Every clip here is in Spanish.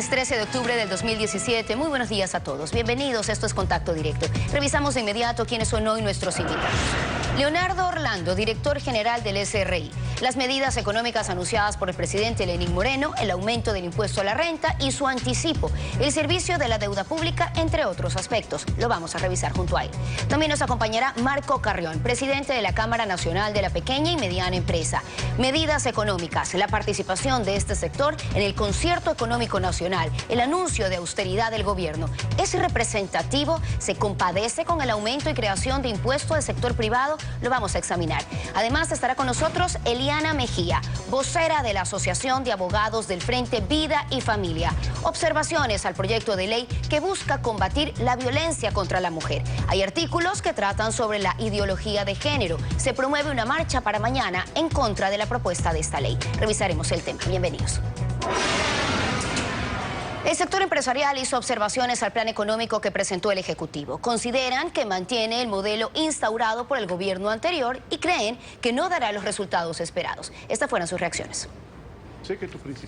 Viernes 13 de octubre del 2017. Muy buenos días a todos. Bienvenidos, esto es Contacto Directo. Revisamos de inmediato quiénes son hoy nuestros invitados. Leonardo Orlando, director general del SRI. Las medidas económicas anunciadas por el presidente Lenín Moreno, el aumento del impuesto a la renta y su anticipo, el servicio de la deuda pública, entre otros aspectos. Lo vamos a revisar junto a él. También nos acompañará Marco Carrión, presidente de la Cámara Nacional de la Pequeña y Mediana Empresa. Medidas económicas, la participación de este sector en el concierto económico nacional, el anuncio de austeridad del gobierno. ¿Es representativo? ¿Se compadece con el aumento y creación de impuestos del sector privado? Lo vamos a examinar. Además estará con nosotros Eliana Mejía, vocera de la Asociación de Abogados del Frente Vida y Familia. Observaciones al proyecto de ley que busca combatir la violencia contra la mujer. Hay artículos que tratan sobre la ideología de género. Se promueve una marcha para mañana en contra de la propuesta de esta ley. Revisaremos el tema. Bienvenidos. El sector empresarial hizo observaciones al plan económico que presentó el Ejecutivo. Consideran que mantiene el modelo instaurado por el gobierno anterior y creen que no dará los resultados esperados. Estas fueron sus reacciones.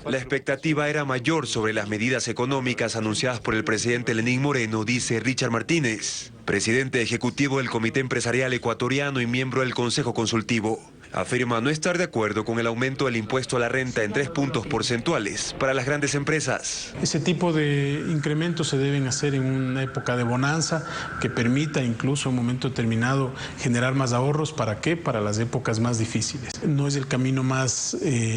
La expectativa era mayor sobre las medidas económicas anunciadas por el presidente Lenín Moreno, dice Richard Martínez, presidente ejecutivo del Comité Empresarial Ecuatoriano y miembro del Consejo Consultivo. Afirma no estar de acuerdo con el aumento del impuesto a la renta en 3 puntos porcentuales para las grandes empresas. Ese tipo de incrementos se deben hacer en una época de bonanza que permita incluso en un momento determinado generar más ahorros. ¿Para qué? Para las épocas más difíciles. No es el camino más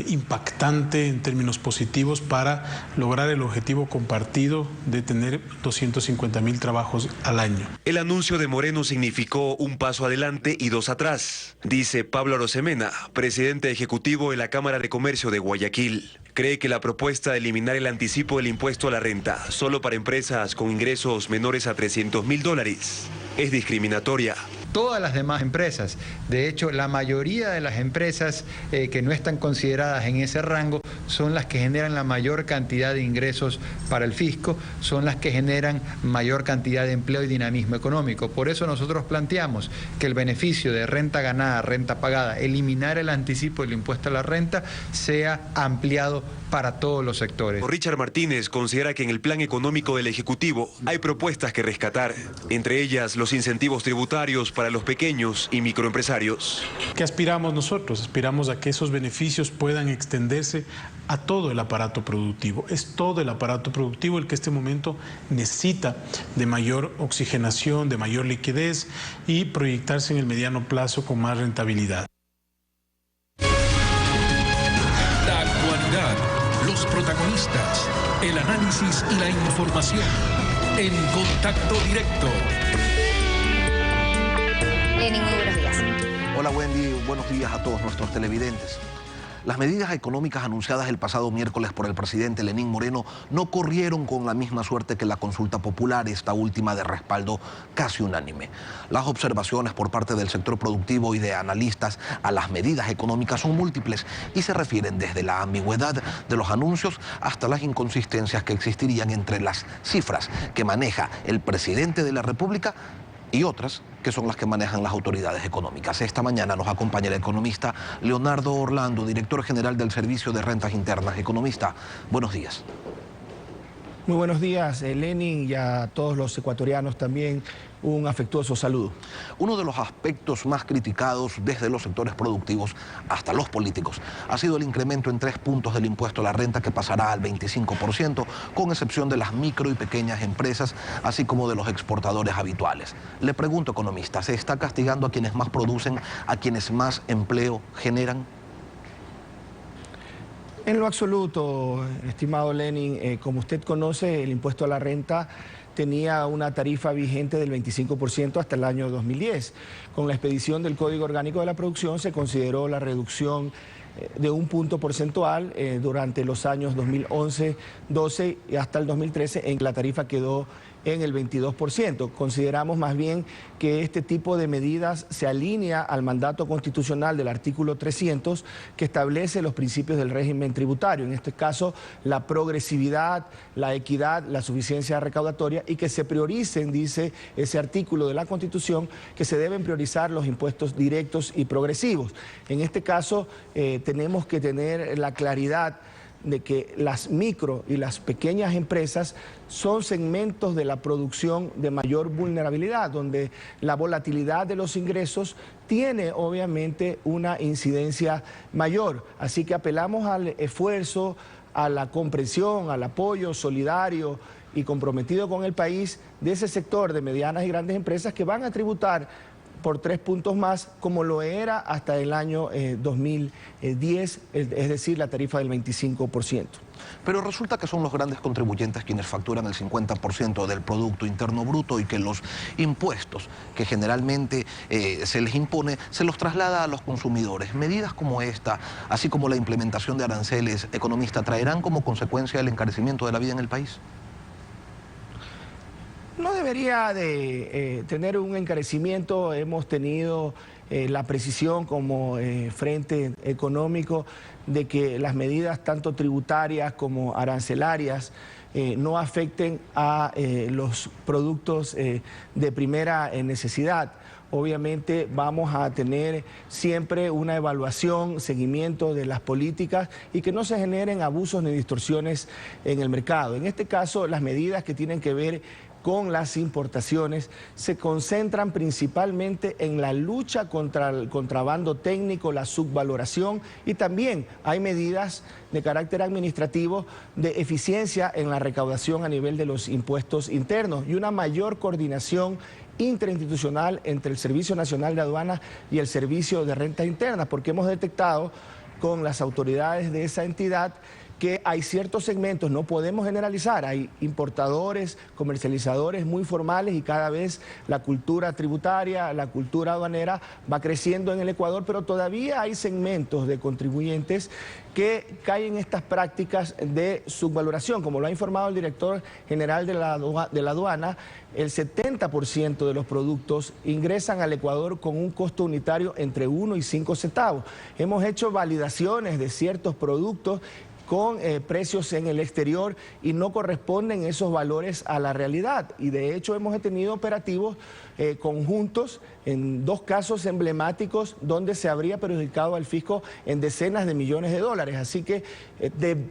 impactante en términos positivos para lograr el objetivo compartido de tener 250.000 trabajos al año. El anuncio de Moreno significó un paso adelante y 2 atrás, dice Pablo Arosemena, presidente ejecutivo de la Cámara de Comercio de Guayaquil. Cree que la propuesta de eliminar el anticipo del impuesto a la renta solo para empresas con ingresos menores a $300.000 es discriminatoria. Todas las demás empresas, de hecho la mayoría de las empresas que no están consideradas en ese rango son las que generan la mayor cantidad de ingresos para el fisco, son las que generan mayor cantidad de empleo y dinamismo económico. Por eso nosotros planteamos que el beneficio de renta ganada, renta pagada, eliminar el anticipo del impuesto a la renta sea ampliado para todos los sectores. Richard Martínez considera que en el plan económico del Ejecutivo hay propuestas que rescatar, entre ellas los incentivos tributarios para los pequeños y microempresarios. ¿Qué aspiramos nosotros? Aspiramos a que esos beneficios puedan extenderse a todo el aparato productivo. Es todo el aparato productivo el que en este momento necesita de mayor oxigenación, de mayor liquidez y proyectarse en el mediano plazo con más rentabilidad. La actualidad, los protagonistas, el análisis y la información en Contacto Directo. Lenín, muy buenos días. Hola Wendy, buenos días a todos nuestros televidentes. Las medidas económicas anunciadas el pasado miércoles por el presidente Lenín Moreno no corrieron con la misma suerte que la consulta popular, esta última de respaldo casi unánime. Las observaciones por parte del sector productivo y de analistas a las medidas económicas son múltiples y se refieren desde la ambigüedad de los anuncios hasta las inconsistencias que existirían entre las cifras que maneja el presidente de la República y otras que son las que manejan las autoridades económicas. Esta mañana nos acompaña el economista Leonardo Orlando, director general del Servicio de Rentas Internas. Economista, buenos días. Muy buenos días, Lenín, y a todos los ecuatorianos también un afectuoso saludo. Uno de los aspectos más criticados desde los sectores productivos hasta los políticos ha sido el incremento en 3 puntos del impuesto a la renta que pasará al 25%, con excepción de las micro y pequeñas empresas, así como de los exportadores habituales. Le pregunto, economista, ¿se está castigando a quienes más producen, a quienes más empleo generan? En lo absoluto, estimado Lenín, como usted conoce, el impuesto a la renta tenía una tarifa vigente del 25% hasta el año 2010. Con la expedición del Código Orgánico de la Producción se consideró la reducción de 1 punto porcentual durante los años 2011, 12 y hasta el 2013, en que la tarifa quedó en el 22%. Consideramos más bien que este tipo de medidas se alinea al mandato constitucional del artículo 300 que establece los principios del régimen tributario, en este caso la progresividad, la equidad, la suficiencia recaudatoria, y que se prioricen, dice ese artículo de la Constitución, que se deben priorizar los impuestos directos y progresivos. En este caso tenemos que tener la claridad de que las micro y las pequeñas empresas son segmentos de la producción de mayor vulnerabilidad, donde la volatilidad de los ingresos tiene obviamente una incidencia mayor. Así que apelamos al esfuerzo, a la comprensión, al apoyo solidario y comprometido con el país de ese sector de medianas y grandes empresas que van a tributar por 3 puntos más, como lo era hasta el año 2010, es decir, la tarifa del 25%. Pero resulta que son los grandes contribuyentes quienes facturan el 50% del Producto Interno Bruto y que los impuestos que generalmente se les impone se los traslada a los consumidores. Medidas como esta, así como la implementación de aranceles, economista, ¿traerán como consecuencia el encarecimiento de la vida en el país? No debería de tener un encarecimiento. Hemos tenido la precisión como frente económico de que las medidas tanto tributarias como arancelarias no afecten a los productos de primera necesidad. Obviamente vamos a tener siempre una evaluación, seguimiento de las políticas y que no se generen abusos ni distorsiones en el mercado. En este caso, las medidas que tienen que ver con las importaciones se concentran principalmente en la lucha contra el contrabando técnico, la subvaloración, y también hay medidas de carácter administrativo de eficiencia en la recaudación a nivel de los impuestos internos y una mayor coordinación interinstitucional entre el Servicio Nacional de Aduanas y el Servicio de Rentas Internas, porque hemos detectado con las autoridades de esa entidad que hay ciertos segmentos, no podemos generalizar, hay importadores, comercializadores muy formales y cada vez la cultura tributaria, la cultura aduanera va creciendo en el Ecuador, pero todavía hay segmentos de contribuyentes que caen en estas prácticas de subvaloración. Como lo ha informado el director general de la aduana, el 70% de los productos ingresan al Ecuador con un costo unitario entre 1 y 5 centavos. Hemos hecho validaciones de ciertos productos con precios en el exterior y no corresponden esos valores a la realidad. Y de hecho hemos tenido operativos conjuntos en 2 casos emblemáticos donde se habría perjudicado al fisco en decenas de millones de dólares. Así que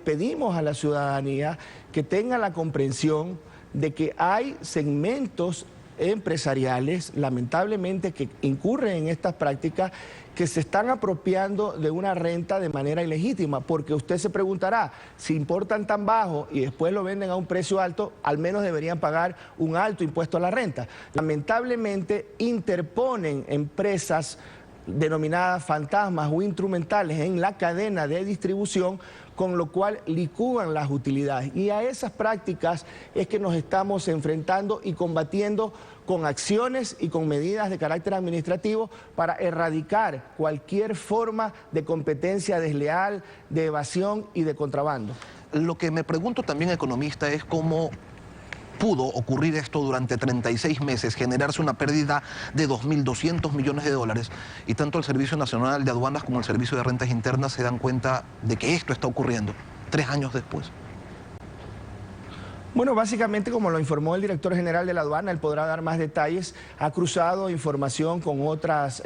pedimos a la ciudadanía que tenga la comprensión de que hay segmentos empresariales, lamentablemente, que incurren en estas prácticas, que se están apropiando de una renta de manera ilegítima, porque usted se preguntará, si importan tan bajo y después lo venden a un precio alto, al menos deberían pagar un alto impuesto a la renta. Lamentablemente interponen empresas denominadas fantasmas o instrumentales en la cadena de distribución, con lo cual licúan las utilidades. Y a esas prácticas es que nos estamos enfrentando y combatiendo con acciones y con medidas de carácter administrativo para erradicar cualquier forma de competencia desleal, de evasión y de contrabando. Lo que me pregunto también, economista, es cómo pudo ocurrir esto durante 36 meses, generarse una pérdida de 2.200 millones de dólares, y tanto el Servicio Nacional de Aduanas como el Servicio de Rentas Internas se dan cuenta de que esto está ocurriendo 3 años después. Bueno, básicamente, como lo informó el director general de la aduana, él podrá dar más detalles, ha cruzado información con otras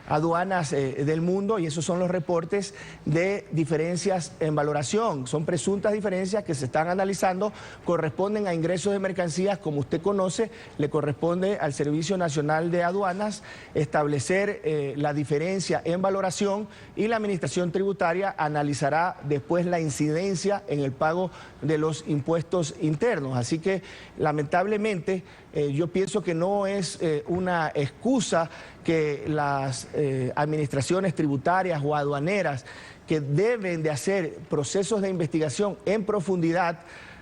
aduanas del mundo, y esos son los reportes de diferencias en valoración. Son presuntas diferencias que se están analizando, corresponden a ingresos de mercancías. Como usted conoce, le corresponde al Servicio Nacional de Aduanas establecer la diferencia en valoración, y la Administración Tributaria analizará después la incidencia en el pago de los impuestos internos. Así que, lamentablemente, yo pienso que no es una excusa que las administraciones tributarias o aduaneras, que deben de hacer procesos de investigación en profundidad,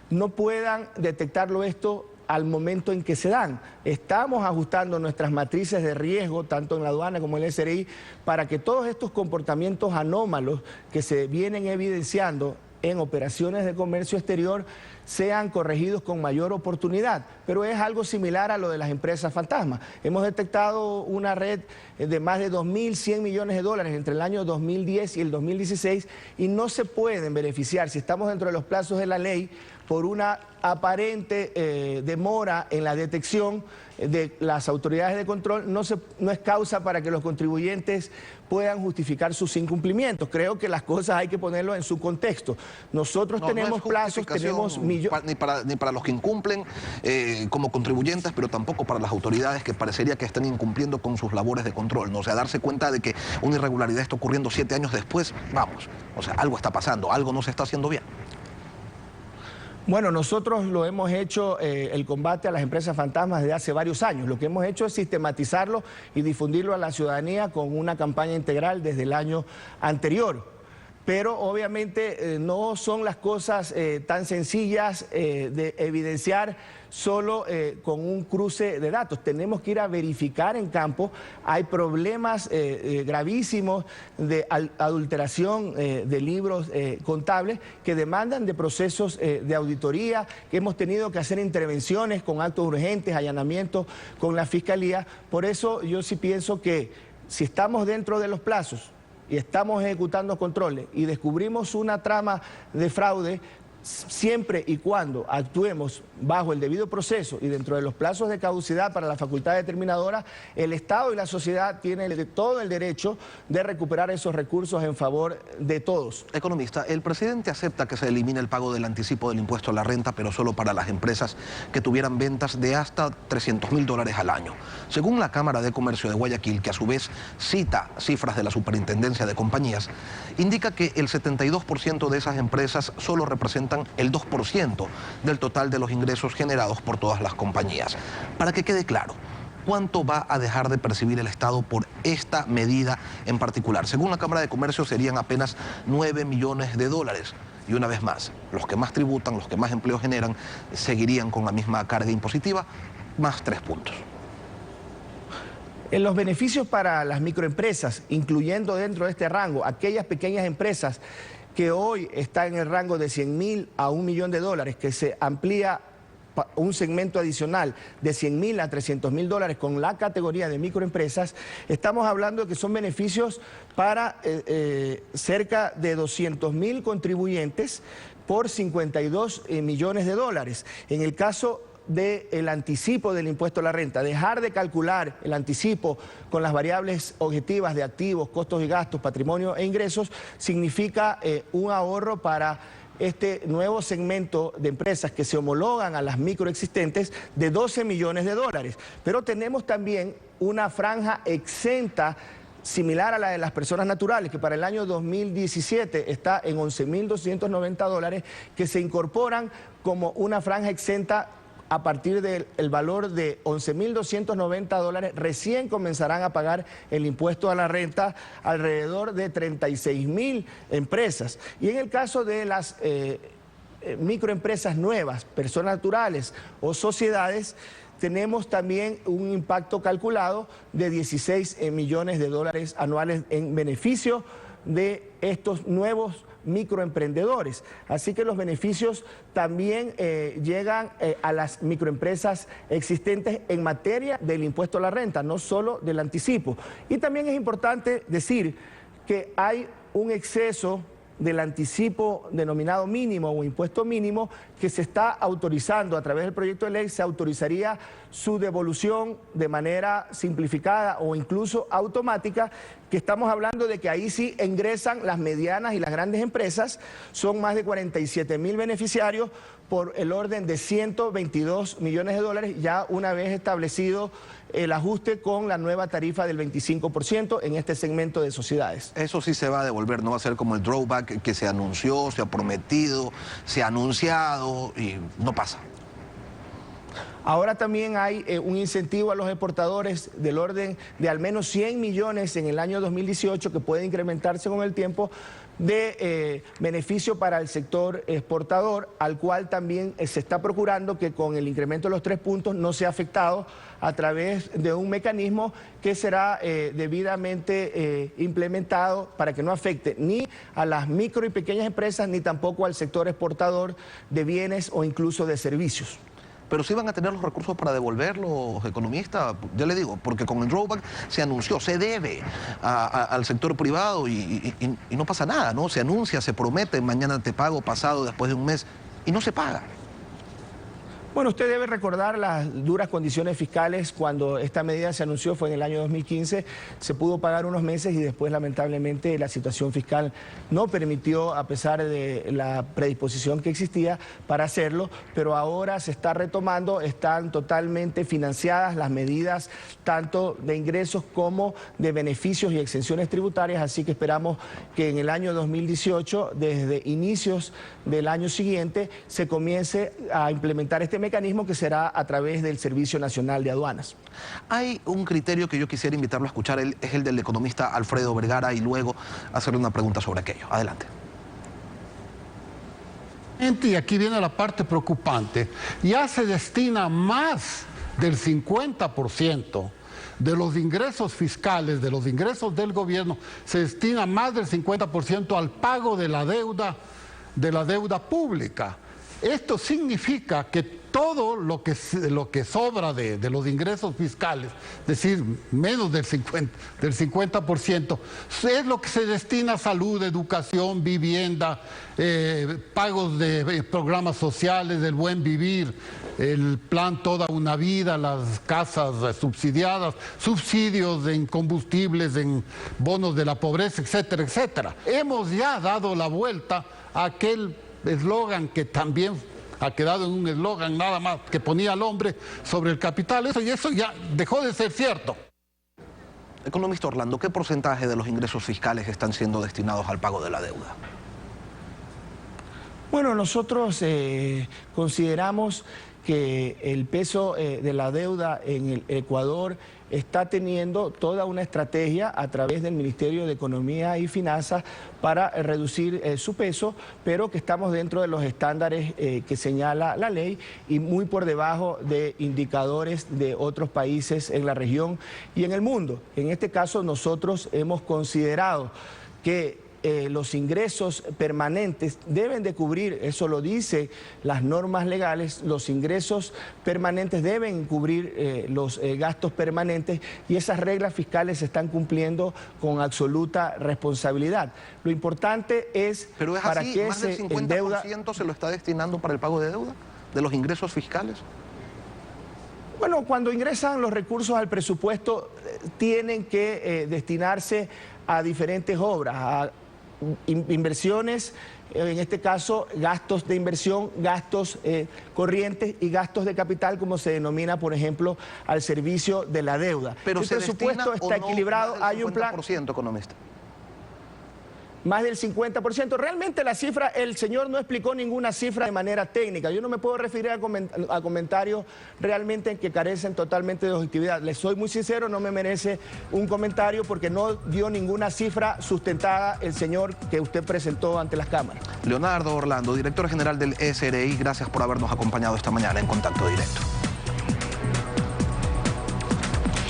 no puedan detectarlo esto al momento en que se dan. Estamos ajustando nuestras matrices de riesgo, tanto en la aduana como en el SRI, para que todos estos comportamientos anómalos que se vienen evidenciando en operaciones de comercio exterior sean corregidos con mayor oportunidad. Pero es algo similar a lo de las empresas fantasmas. Hemos detectado una red de más de 2.100 millones de dólares entre el año 2010 y el 2016 y no se pueden beneficiar, si estamos dentro de los plazos de la ley, por una aparente demora en la detección de las autoridades de control, no es causa para que los contribuyentes puedan justificar sus incumplimientos. Creo que las cosas hay que ponerlo en su contexto. Nosotros tenemos plazos, tenemos millones... Ni para los que incumplen como contribuyentes, pero tampoco para las autoridades que parecería que están incumpliendo con sus labores de control, ¿no? O sea, darse cuenta de que una irregularidad está ocurriendo 7 años después, vamos, o sea, algo está pasando, algo no se está haciendo bien. Bueno, nosotros lo hemos hecho, el combate a las empresas fantasmas desde hace varios años. Lo que hemos hecho es sistematizarlo y difundirlo a la ciudadanía con una campaña integral desde el año anterior. Pero obviamente no son las cosas tan sencillas de evidenciar solo con un cruce de datos. Tenemos que ir a verificar en campo. Hay problemas gravísimos de adulteración de libros contables que demandan de procesos de auditoría, que hemos tenido que hacer intervenciones con actos urgentes, allanamientos con la Fiscalía. Por eso yo sí pienso que si estamos dentro de los plazos y estamos ejecutando controles y descubrimos una trama de fraude, siempre y cuando actuemos bajo el debido proceso y dentro de los plazos de caducidad para la facultad determinadora, el Estado y la sociedad tienen todo el derecho de recuperar esos recursos en favor de todos. Economista, el presidente acepta que se elimine el pago del anticipo del impuesto a la renta, pero solo para las empresas que tuvieran ventas de hasta $300.000 al año. Según la Cámara de Comercio de Guayaquil, que a su vez cita cifras de la Superintendencia de Compañías, indica que el 72% de esas empresas solo representan el 2% del total de los ingresos generados por todas las compañías. Para que quede claro, ¿cuánto va a dejar de percibir el Estado por esta medida en particular? Según la Cámara de Comercio serían apenas $9 millones. Y una vez más, los que más tributan, los que más empleo generan, seguirían con la misma carga impositiva, más 3 puntos. En los beneficios para las microempresas, incluyendo dentro de este rango aquellas pequeñas empresas que hoy está en el rango de $100.000 a $1 millón, que se amplía un segmento adicional de $100.000 a $300.000 con la categoría de microempresas, estamos hablando de que son beneficios para cerca de 200.000 contribuyentes por $52 millones. En el caso del anticipo del impuesto a la renta, dejar de calcular el anticipo con las variables objetivas de activos, costos y gastos, patrimonio e ingresos, significa un ahorro para este nuevo segmento de empresas que se homologan a las microexistentes de $12 millones. Pero tenemos también una franja exenta similar a la de las personas naturales, que para el año 2017 está en $11.290, que se incorporan como una franja exenta a partir del valor de $11.290, recién comenzarán a pagar el impuesto a la renta alrededor de 36.000 empresas. Y en el caso de las microempresas nuevas, personas naturales o sociedades, tenemos también un impacto calculado de $16 millones anuales en beneficio de estos nuevos microemprendedores. Así que los beneficios también llegan a las microempresas existentes en materia del impuesto a la renta, no solo del anticipo. Y también es importante decir que hay un exceso del anticipo denominado mínimo o impuesto mínimo que se está autorizando a través del proyecto de ley. Se autorizaría su devolución de manera simplificada o incluso automática, que estamos hablando de que ahí sí ingresan las medianas y las grandes empresas. Son más de 47.000 beneficiarios por el orden de $122 millones, ya una vez establecido el ajuste con la nueva tarifa del 25% en este segmento de sociedades. Eso sí se va a devolver, no va a ser como el drawback que se anunció, se ha prometido, se ha anunciado y no pasa. Ahora también hay un incentivo a los exportadores del orden de al menos 100 millones en el año 2018, que puede incrementarse con el tiempo, de beneficio para el sector exportador, al cual también se está procurando que con el incremento de los 3 puntos no sea afectado a través de un mecanismo que será debidamente implementado para que no afecte ni a las micro y pequeñas empresas ni tampoco al sector exportador de bienes o incluso de servicios. Pero sí van a tener los recursos para devolverlos, economista, ya le digo, porque con el drawback se anunció, se debe al sector privado y no pasa nada, ¿no? Se anuncia, se promete, mañana te pago, pasado, después de un mes, y no se paga. Bueno, usted debe recordar las duras condiciones fiscales cuando esta medida se anunció, fue en el año 2015, se pudo pagar unos meses y después lamentablemente la situación fiscal no permitió, a pesar de la predisposición que existía para hacerlo, pero ahora se está retomando, están totalmente financiadas las medidas tanto de ingresos como de beneficios y exenciones tributarias, así que esperamos que en el año 2018, desde inicios del año siguiente, se comience a implementar este mecanismo que será a través del Servicio Nacional de Aduanas. Hay un criterio que yo quisiera invitarlo a escuchar, es el del economista Alfredo Vergara, y luego hacerle una pregunta sobre aquello. Adelante. Y aquí viene la parte preocupante. Ya se destina más del 50% de los ingresos fiscales, de los ingresos del gobierno, se destina más del 50% al pago de la deuda pública. Esto significa que todo lo que sobra de los ingresos fiscales, es decir, menos del 50%, es lo que se destina a salud, educación, vivienda, pagos de programas sociales, del buen vivir, el plan Toda una Vida, las casas subsidiadas, subsidios en combustibles, en bonos de la pobreza, etcétera, etcétera. Hemos ya dado la vuelta a aquel eslogan que también ha quedado en un eslogan nada más que ponía al hombre sobre el capital, y eso ya dejó de ser cierto. Economista Orlando, ¿qué porcentaje de los ingresos fiscales están siendo destinados al pago de la deuda? Bueno, nosotros consideramos que el peso de la deuda en el Ecuador está teniendo toda una estrategia a través del Ministerio de Economía y Finanzas para reducir su peso, pero que estamos dentro de los estándares que señala la ley y muy por debajo de indicadores de otros países en la región y en el mundo. En este caso nosotros hemos considerado que los ingresos permanentes deben de cubrir, eso lo dice las normas legales, los ingresos permanentes deben cubrir los gastos permanentes y esas reglas fiscales se están cumpliendo con absoluta responsabilidad. Lo importante es, ¿pero es para así? que ¿Más del 50% se lo está destinando para el pago de deuda de los ingresos fiscales? Bueno, cuando ingresan los recursos al presupuesto tienen que destinarse a diferentes obras, a inversiones, en este caso gastos de inversión, gastos corrientes y gastos de capital, como se denomina, por ejemplo, al servicio de la deuda. Pero el presupuesto está equilibrado, hay un plan. Economista. Más del 50%. Realmente la cifra, el señor no explicó ninguna cifra de manera técnica. Yo no me puedo referir a comentarios realmente que carecen totalmente de objetividad. Les soy muy sincero, no me merece un comentario porque no dio ninguna cifra sustentada el señor que usted presentó ante las cámaras. Leonardo Orlando, director general del SRI, gracias por habernos acompañado esta mañana en Contacto Directo.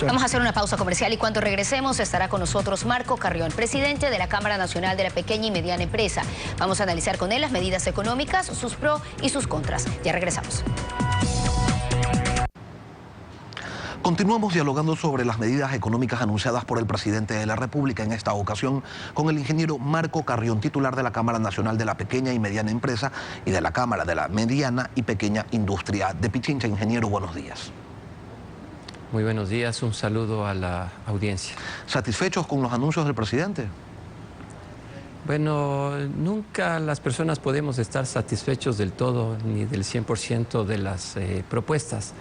Vamos a hacer una pausa comercial y cuando regresemos estará con nosotros Marco Carrión, presidente de la Cámara Nacional de la Pequeña y Mediana Empresa. Vamos a analizar con él las medidas económicas, sus pros y sus contras. Ya regresamos. Continuamos dialogando sobre las medidas económicas anunciadas por el presidente de la República, en esta ocasión con el ingeniero Marco Carrión, titular de la Cámara Nacional de la Pequeña y Mediana Empresa y de la Cámara de la Mediana y Pequeña Industria de Pichincha. Ingeniero, buenos días. Muy buenos días, un saludo a la audiencia. ¿Satisfechos con los anuncios del presidente? Bueno, nunca las personas podemos estar satisfechos del todo ni del 100% de las propuestas.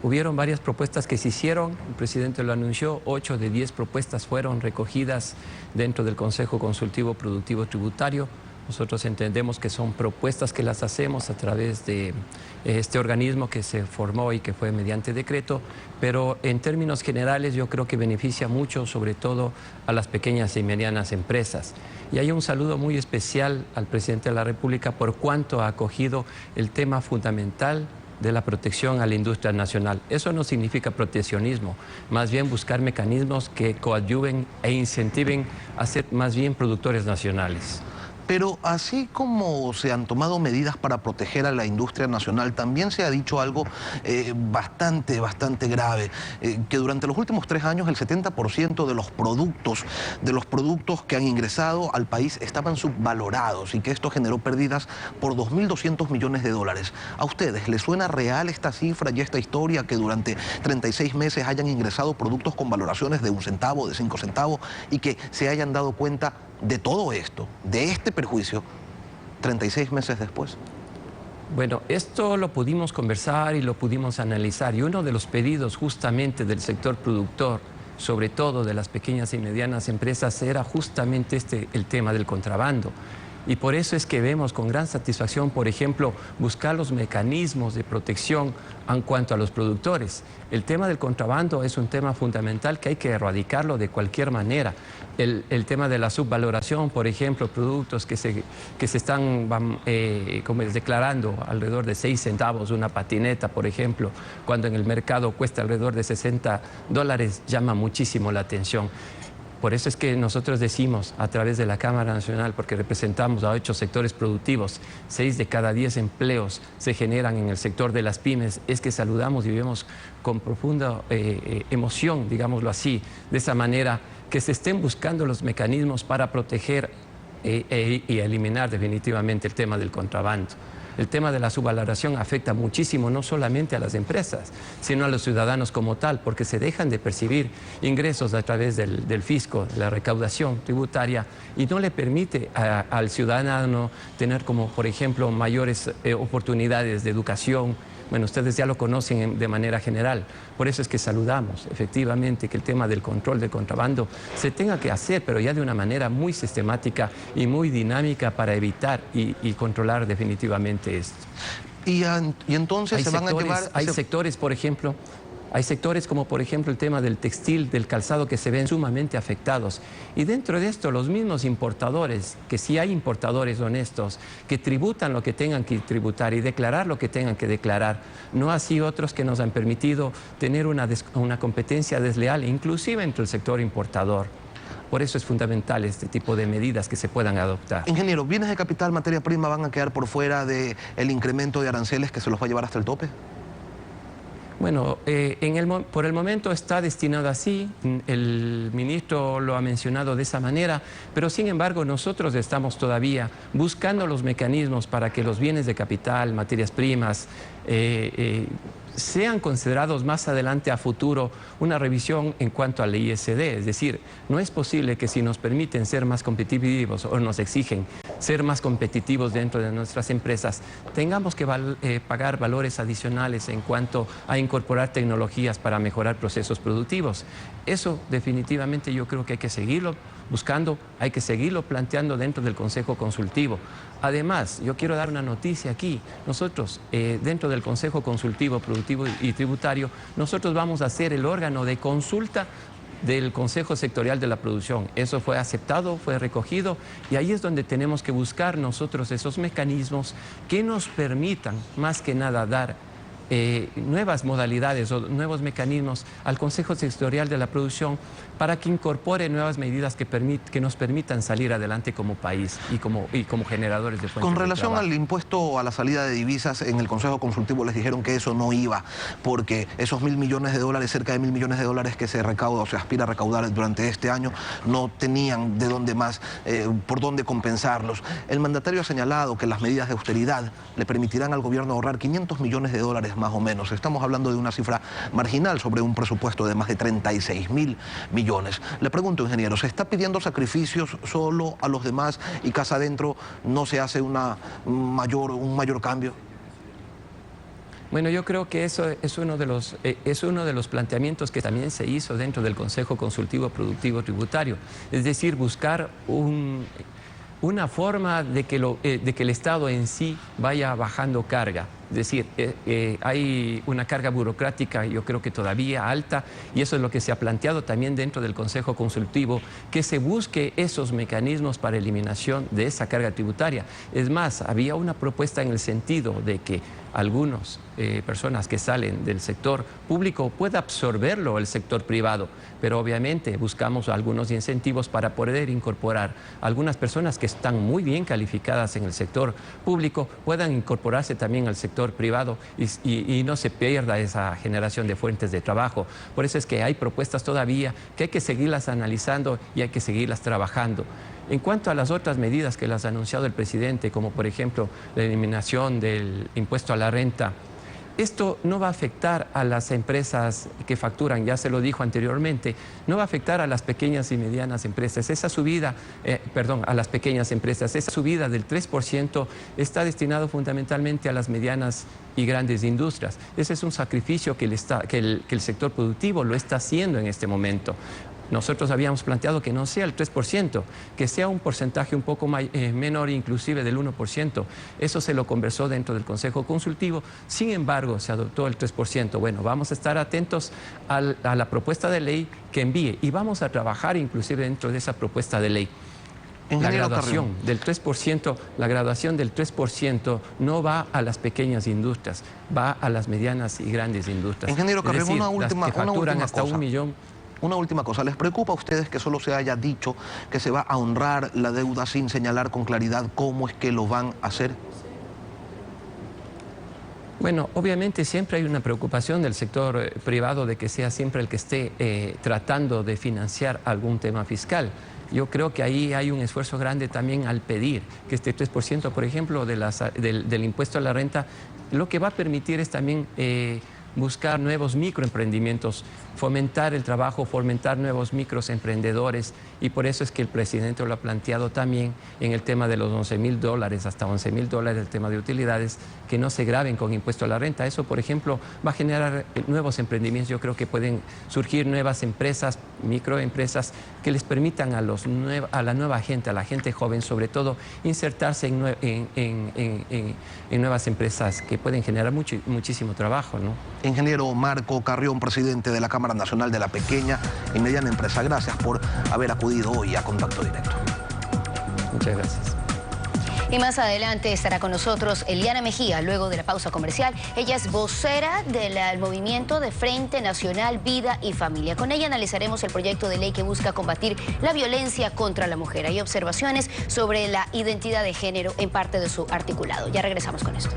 Hubieron varias propuestas que se hicieron, el presidente lo anunció, 8 de 10 propuestas fueron recogidas dentro del Consejo Consultivo Productivo Tributario. Nosotros entendemos que son propuestas que las hacemos a través de este organismo que se formó y que fue mediante decreto, pero en términos generales yo creo que beneficia mucho, sobre todo a las pequeñas y medianas empresas. Y hay un saludo muy especial al presidente de la República por cuanto ha acogido el tema fundamental de la protección a la industria nacional. Eso no significa proteccionismo, más bien buscar mecanismos que coadyuven e incentiven a ser más bien productores nacionales. Pero así como se han tomado medidas para proteger a la industria nacional, también se ha dicho algo bastante grave, que durante los últimos 3 años el 70% de los productos que han ingresado al país estaban subvalorados y que esto generó pérdidas por 2.200 millones de dólares. ¿A ustedes les suena real esta cifra y esta historia que durante 36 meses hayan ingresado productos con valoraciones de 1 centavo, de 5 centavos y que se hayan dado cuenta de todo esto, de este perjuicio, 36 meses después? Bueno, esto lo pudimos conversar y lo pudimos analizar, y uno de los pedidos justamente del sector productor, sobre todo de las pequeñas y medianas empresas, era justamente el tema del contrabando. Y por eso es que vemos con gran satisfacción, por ejemplo, buscar los mecanismos de protección en cuanto a los productores. El tema del contrabando es un tema fundamental que hay que erradicarlo de cualquier manera. El tema de la subvaloración, por ejemplo, productos que se están declarando alrededor de 6 centavos una patineta, por ejemplo, cuando en el mercado cuesta alrededor de $60, llama muchísimo la atención. Por eso es que nosotros decimos a través de la Cámara Nacional, porque representamos a 8 sectores productivos, 6 de cada 10 empleos se generan en el sector de las pymes, es que saludamos y vemos con profunda emoción, digámoslo así, de esa manera, que se estén buscando los mecanismos para proteger y eliminar definitivamente el tema del contrabando. El tema de la subvaloración afecta muchísimo no solamente a las empresas, sino a los ciudadanos como tal, porque se dejan de percibir ingresos a través del fisco, de la recaudación tributaria, y no le permite al ciudadano tener como, por ejemplo, mayores oportunidades de educación. Bueno, ustedes ya lo conocen de manera general. Por eso es que saludamos efectivamente que el tema del control del contrabando se tenga que hacer, pero ya de una manera muy sistemática y muy dinámica para evitar y controlar definitivamente esto. Y entonces se van a llevar... Hay sectores, por ejemplo... Hay sectores como por ejemplo el tema del textil, del calzado, que se ven sumamente afectados. Y dentro de esto los mismos importadores, que sí hay importadores honestos, que tributan lo que tengan que tributar y declarar lo que tengan que declarar. No así otros que nos han permitido tener una competencia desleal, inclusive entre el sector importador. Por eso es fundamental este tipo de medidas que se puedan adoptar. Ingeniero, ¿bienes de capital, materia prima van a quedar por fuera del incremento de aranceles que se los va a llevar hasta el tope? Bueno, por el momento está destinado así, el ministro lo ha mencionado de esa manera, pero sin embargo nosotros estamos todavía buscando los mecanismos para que los bienes de capital, materias primas, sean considerados más adelante a futuro una revisión en cuanto al ISD. Es decir, no es posible que si nos permiten ser más competitivos o nos exigen ser más competitivos dentro de nuestras empresas, tengamos que pagar valores adicionales en cuanto a incorporar tecnologías para mejorar procesos productivos. Eso definitivamente yo creo que hay que seguirlo buscando, hay que seguirlo planteando dentro del Consejo Consultivo. Además, yo quiero dar una noticia aquí. Nosotros, dentro del Consejo Consultivo Productivo y Tributario, nosotros vamos a ser el órgano de consulta del Consejo Sectorial de la Producción. Eso fue aceptado, fue recogido, y ahí es donde tenemos que buscar nosotros esos mecanismos que nos permitan, más que nada, dar nuevas modalidades o nuevos mecanismos al Consejo Sectorial de la Producción para que incorpore nuevas medidas que nos permitan salir adelante como país y como generadores de fuentes de trabajo. Con relación al impuesto a la salida de divisas, en el Consejo Consultivo les dijeron que eso no iba, porque esos $1.000 millones, cerca de $1.000 millones que se recauda o se aspira a recaudar durante este año, no tenían de dónde más, por dónde compensarlos. El mandatario ha señalado que las medidas de austeridad le permitirán al gobierno ahorrar $500 millones más o menos. Estamos hablando de una cifra marginal sobre un presupuesto de más de 36.000 millones. Le pregunto, ingeniero, ¿se está pidiendo sacrificios solo a los demás y casa adentro no se hace un mayor cambio? Bueno, yo creo que eso es uno de los planteamientos que también se hizo dentro del Consejo Consultivo Productivo Tributario. Es decir, buscar una forma de que el Estado en sí vaya bajando carga. Es decir, hay una carga burocrática, yo creo que todavía alta, y eso es lo que se ha planteado también dentro del Consejo Consultivo, que se busque esos mecanismos para eliminación de esa carga tributaria. Es más, había una propuesta en el sentido de que algunas personas que salen del sector público pueda absorberlo el sector privado, pero obviamente buscamos algunos incentivos para poder incorporar a algunas personas que están muy bien calificadas en el sector público, puedan incorporarse también al sector privado y no se pierda esa generación de fuentes de trabajo. Por eso es que hay propuestas todavía que hay que seguirlas analizando y hay que seguirlas trabajando. En cuanto a las otras medidas que las ha anunciado el presidente, como por ejemplo la eliminación del impuesto a la renta, esto no va a afectar a las empresas que facturan, ya se lo dijo anteriormente, no va a afectar a las pequeñas y medianas empresas. Esa subida, a las pequeñas empresas, esa subida del 3% está destinado fundamentalmente a las medianas y grandes industrias. Ese es un sacrificio que el sector productivo lo está haciendo en este momento. Nosotros habíamos planteado que no sea el 3%, que sea un porcentaje un poco menor, inclusive del 1%. Eso se lo conversó dentro del Consejo Consultivo. Sin embargo, se adoptó el 3%. Bueno, vamos a estar atentos a la propuesta de ley que envíe y vamos a trabajar inclusive dentro de esa propuesta de ley. La graduación del 3% no va a las pequeñas industrias, va a las medianas y grandes industrias. Ingeniero Carrión, una última hasta cosa. 1 millón. Una última cosa, ¿les preocupa a ustedes que solo se haya dicho que se va a honrar la deuda sin señalar con claridad cómo es que lo van a hacer? Bueno, obviamente siempre hay una preocupación del sector privado de que sea siempre el que esté tratando de financiar algún tema fiscal. Yo creo que ahí hay un esfuerzo grande también al pedir que este 3%, por ejemplo, del impuesto a la renta, lo que va a permitir es también buscar nuevos microemprendimientos, fomentar el trabajo, fomentar nuevos microemprendedores, y por eso es que el presidente lo ha planteado también en el tema de los $11.000, hasta $11.000 el tema de utilidades, que no se graven con impuesto a la renta. Eso, por ejemplo, va a generar nuevos emprendimientos. Yo creo que pueden surgir nuevas empresas, microempresas, que les permitan a la nueva gente, a la gente joven sobre todo, insertarse en nuevas empresas que pueden generar muchísimo trabajo, ¿no? Ingeniero Marco Carrión, presidente de la Cámara Nacional de la Pequeña y Mediana Empresa, gracias por haber acudido hoy a Contacto Directo. Muchas gracias. Y más adelante estará con nosotros Eliana Mejía, luego de la pausa comercial. Ella es vocera del movimiento de Frente Nacional Vida y Familia. Con ella analizaremos el proyecto de ley que busca combatir la violencia contra la mujer. Hay observaciones sobre la identidad de género en parte de su articulado. Ya regresamos con esto.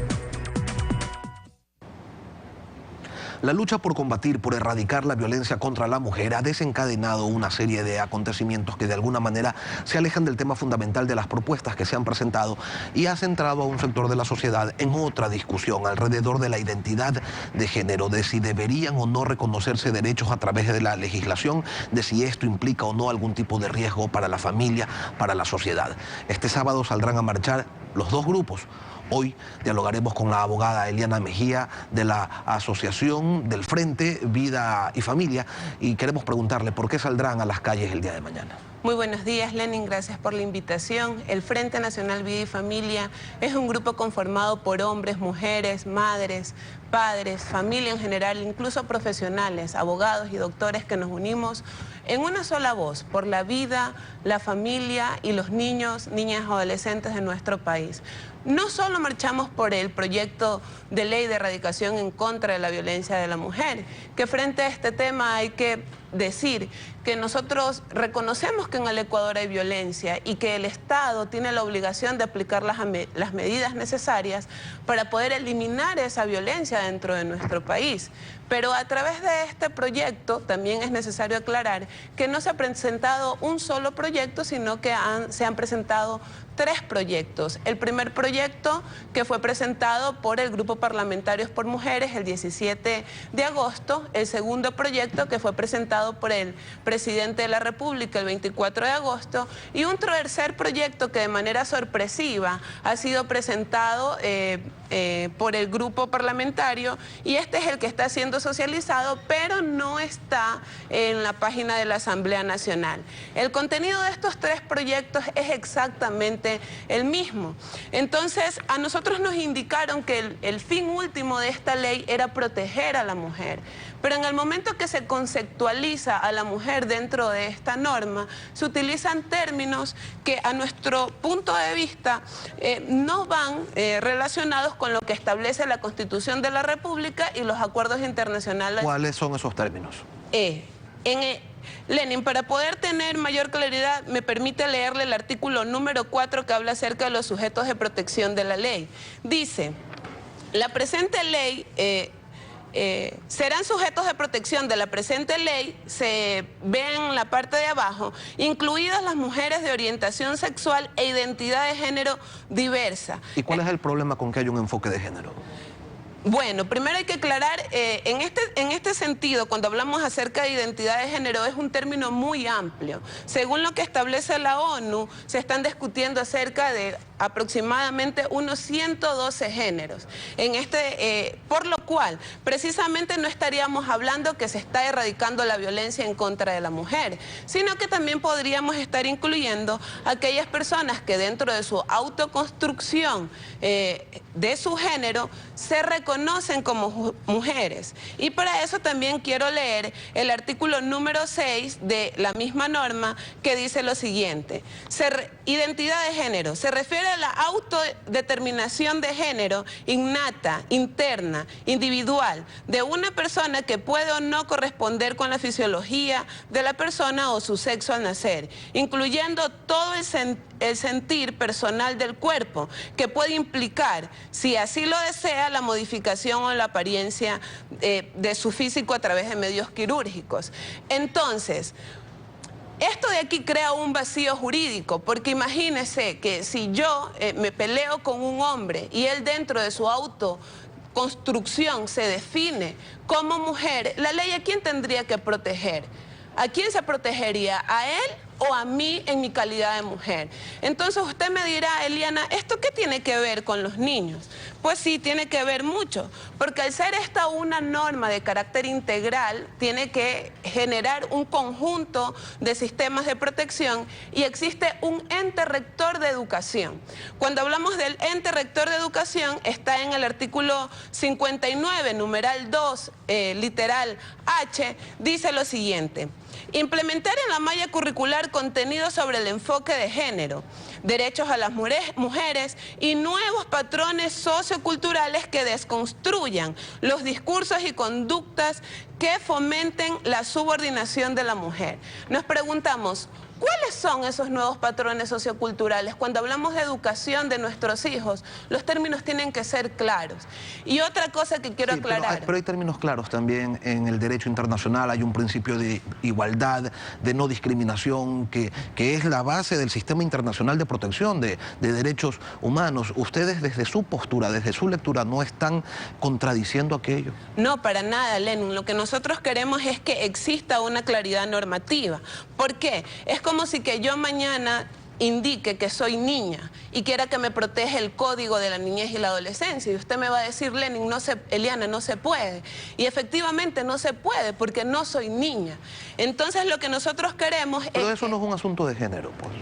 La lucha por combatir, por erradicar la violencia contra la mujer ha desencadenado una serie de acontecimientos que de alguna manera se alejan del tema fundamental de las propuestas que se han presentado y ha centrado a un sector de la sociedad en otra discusión alrededor de la identidad de género, de si deberían o no reconocerse derechos a través de la legislación, de si esto implica o no algún tipo de riesgo para la familia, para la sociedad. Este sábado saldrán a marchar los dos grupos. Hoy dialogaremos con la abogada Eliana Mejía de la Asociación del Frente Vida y Familia y queremos preguntarle por qué saldrán a las calles el día de mañana. Muy buenos días, Lenin, gracias por la invitación. El Frente Nacional Vida y Familia es un grupo conformado por hombres, mujeres, madres, padres, familia en general, incluso profesionales, abogados y doctores que nos unimos en una sola voz por la vida, la familia y los niños, niñas y adolescentes de nuestro país. No solo marchamos por el proyecto de ley de erradicación en contra de la violencia de la mujer, que frente a este tema hay que decir que nosotros reconocemos que en el Ecuador hay violencia y que el Estado tiene la obligación de aplicar las medidas necesarias para poder eliminar esa violencia dentro de nuestro país. Pero a través de este proyecto también es necesario aclarar que no se ha presentado un solo proyecto, sino que se han presentado 3 proyectos. El primer proyecto que fue presentado por el Grupo Parlamentarios por Mujeres el 17 de agosto, el segundo proyecto que fue presentado por el presidente de la República el 24 de agosto y un tercer proyecto que de manera sorpresiva ha sido presentado por el grupo parlamentario y este es el que está siendo siendo socializado, pero no está en la página de la Asamblea Nacional. El contenido de estos 3 proyectos es exactamente el mismo. Entonces, a nosotros nos indicaron que el fin último de esta ley era proteger a la mujer. Pero en el momento que se conceptualiza a la mujer dentro de esta norma, se utilizan términos que a nuestro punto de vista no van relacionados con lo que establece la Constitución de la República y los acuerdos internacionales. ¿Cuáles son esos términos? Lenin, para poder tener mayor claridad, me permite leerle el artículo número 4 que habla acerca de los sujetos de protección de la ley. Dice, la presente ley... serán sujetos de protección de la presente ley, se ve en la parte de abajo, incluidas las mujeres de orientación sexual e identidad de género diversa. ¿Y cuál es el problema con que haya un enfoque de género? Bueno, primero hay que aclarar, en este sentido, cuando hablamos acerca de identidad de género, es un término muy amplio. Según lo que establece la ONU, se están discutiendo acerca de aproximadamente unos 112 géneros. Por lo cual, precisamente no estaríamos hablando que se está erradicando la violencia en contra de la mujer, sino que también podríamos estar incluyendo a aquellas personas que dentro de su autoconstrucción de su género se reconocen como mujeres. Y para eso también quiero leer el artículo número 6 de la misma norma que dice lo siguiente. Identidad de género se refiere a la autodeterminación de género innata, interna, individual, de una persona que puede o no corresponder con la fisiología de la persona o su sexo al nacer, incluyendo todo el sentir personal del cuerpo, que puede implicar, si así lo desea, la modificación o la apariencia de su físico a través de medios quirúrgicos. Entonces, esto de aquí crea un vacío jurídico, porque imagínese que si yo me peleo con un hombre y él dentro de su autoconstrucción se define como mujer, la ley ¿a quién tendría que proteger? ¿A quién se protegería? ¿A él o a mí en mi calidad de mujer? Entonces usted me dirá, Eliana, ¿esto qué tiene que ver con los niños? Pues sí, tiene que ver mucho, porque al ser esta una norma de carácter integral, tiene que generar un conjunto de sistemas de protección y existe un ente rector de educación. Cuando hablamos del ente rector de educación, está en el artículo 59, numeral 2, literal H, dice lo siguiente: implementar en la malla curricular contenido sobre el enfoque de género, derechos a las mujeres y nuevos patrones socioculturales que desconstruyan los discursos y conductas que fomenten la subordinación de la mujer. Nos preguntamos, ¿cuáles son esos nuevos patrones socioculturales? Cuando hablamos de educación de nuestros hijos, los términos tienen que ser claros. Y otra cosa que quiero aclarar... Pero hay términos claros también en el derecho internacional. Hay un principio de igualdad, de no discriminación, que es la base del sistema internacional de protección de derechos humanos. Ustedes desde su postura, desde su lectura, ¿no están contradiciendo aquello? No, para nada, Lenin. Lo que nosotros queremos es que exista una claridad normativa. ¿Por qué? Es como si que yo mañana indique que soy niña y quiera que me proteja el código de la niñez y la adolescencia. Y usted me va a decir, Lenin, Eliana, no se puede. Y efectivamente no se puede porque no soy niña. Entonces lo que nosotros queremos es... Pero eso no es un asunto de género, pues.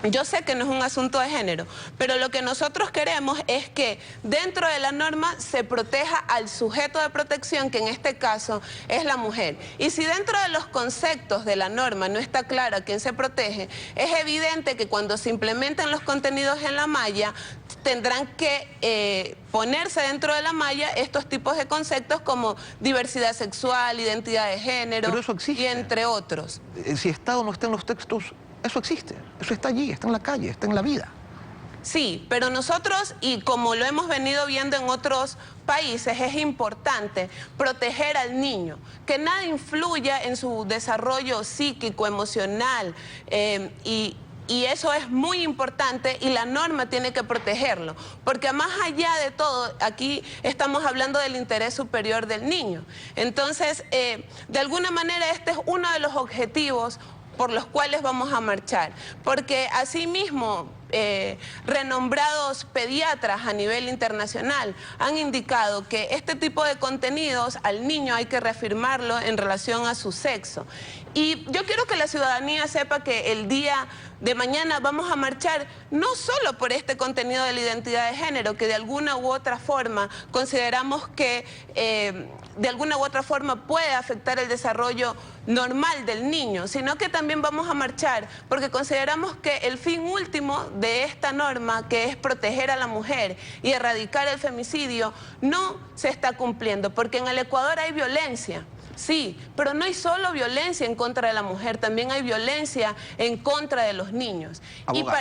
Yo sé que no es un asunto de género, pero lo que nosotros queremos es que dentro de la norma se proteja al sujeto de protección, que en este caso es la mujer. Y si dentro de los conceptos de la norma no está claro a quién se protege, es evidente que cuando se implementen los contenidos en la malla, tendrán que ponerse dentro de la malla estos tipos de conceptos como diversidad sexual, identidad de género, pero eso existe, y entre otros. Si está o no está en los textos, eso existe, eso está allí, está en la calle, está en la vida. Sí, pero nosotros, y como lo hemos venido viendo en otros países, es importante proteger al niño, que nada influya en su desarrollo psíquico, emocional, y eso es muy importante y la norma tiene que protegerlo, porque más allá de todo, aquí estamos hablando del interés superior del niño. Entonces, de alguna manera este es uno de los objetivos por los cuales vamos a marchar, porque asimismo renombrados pediatras a nivel internacional han indicado que este tipo de contenidos al niño hay que reafirmarlo en relación a su sexo. Y yo quiero que la ciudadanía sepa que el día de mañana vamos a marchar no solo por este contenido de la identidad de género, que de alguna u otra forma consideramos que de alguna u otra forma puede afectar el desarrollo normal del niño, sino que también vamos a marchar porque consideramos que el fin último de esta norma, que es proteger a la mujer y erradicar el femicidio, no se está cumpliendo, porque en el Ecuador hay violencia. Sí, pero no hay solo violencia en contra de la mujer, también hay violencia en contra de los niños. Abogado.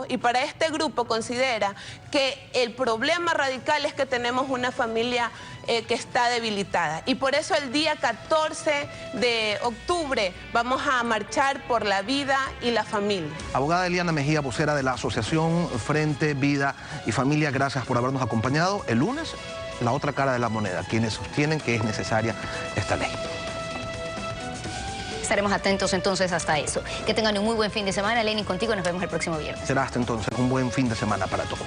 Y para este grupo considera que el problema radical es que tenemos una familia que está debilitada. Y por eso el día 14 de octubre vamos a marchar por la vida y la familia. Abogada Eliana Mejía, vocera de la Asociación Frente, Vida y Familia, gracias por habernos acompañado. El lunes, la otra cara de la moneda, quienes sostienen que es necesaria esta ley. Estaremos atentos entonces hasta eso. Que tengan un muy buen fin de semana. Lenin, contigo nos vemos el próximo viernes. Será hasta entonces un buen fin de semana para todos.